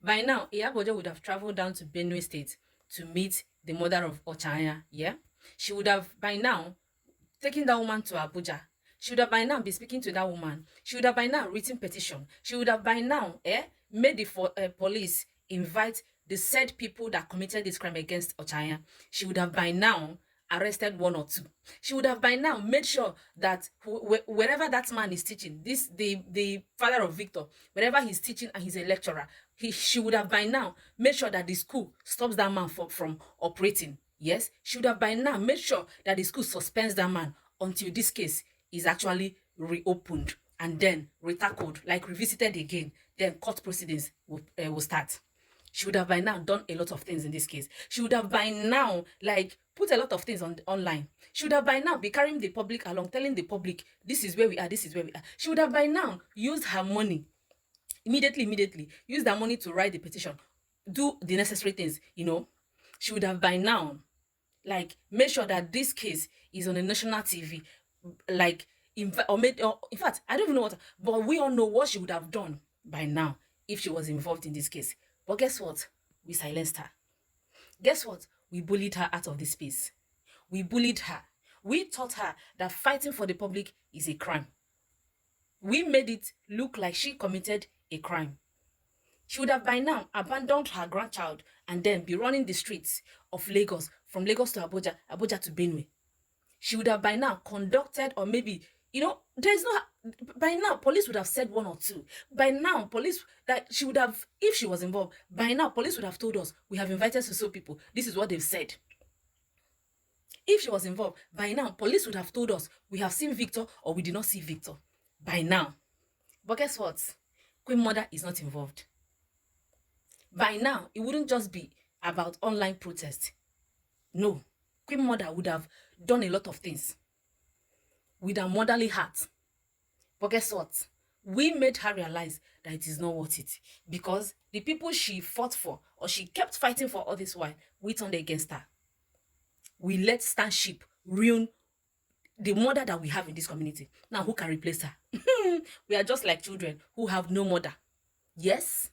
By now, Iyabojo would have traveled down to Benue State to meet the mother of Ochanya. Yeah, she would have by now taken that woman to Abuja. She would have by now be speaking to that woman. She would have by now written petition. She would have by now made the police invite the said people that committed this crime against Ochanya. She would have by now arrested one or two. She would have by now made sure that wherever that man is teaching, this the father of Victor, wherever he's teaching and he's a lecturer, she would have by now made sure that the school stops that man from operating. Yes, she would have by now made sure that the school suspends that man until this case is actually reopened and then retackled, like revisited again. Then court proceedings will start. She would have by now done a lot of things in this case. She would have by now like put a lot of things online. She would have by now be carrying the public along, telling the public this is where we are, this is where we are. She would have by now used her money immediately use that money to write the petition, do the necessary things. She would have by now like made sure that this case is on a national TV, like in fact, I don't even know what, but we all know what she would have done by now if she was involved in this case. But guess what? We silenced her. Guess what? We bullied her out of this space. We bullied her. We taught her that fighting for the public is a crime. We made it look like she committed a crime. She would have by now abandoned her grandchild and then be running the streets of Lagos, from Lagos to Abuja, Abuja to Benue. She would have by now conducted, or maybe, there's no, by now, police would have said one or two. By now, police, that she would have, if she was involved, by now, police would have told us, we have invited so people. This is what they've said. If she was involved, by now, police would have told us, we have seen Victor or we did not see Victor. By now. But guess what? Queen Mother is not involved. By now, it wouldn't just be about online protest. No. Queen Mother would have done a lot of things with her motherly heart. But guess what? We made her realize that it is not worth it, because the people she fought for, or she kept fighting for all this while, we turned against her. We let Stanship ruin the mother that we have in this community. Now, who can replace her? We are just like children who have no mother. Yes,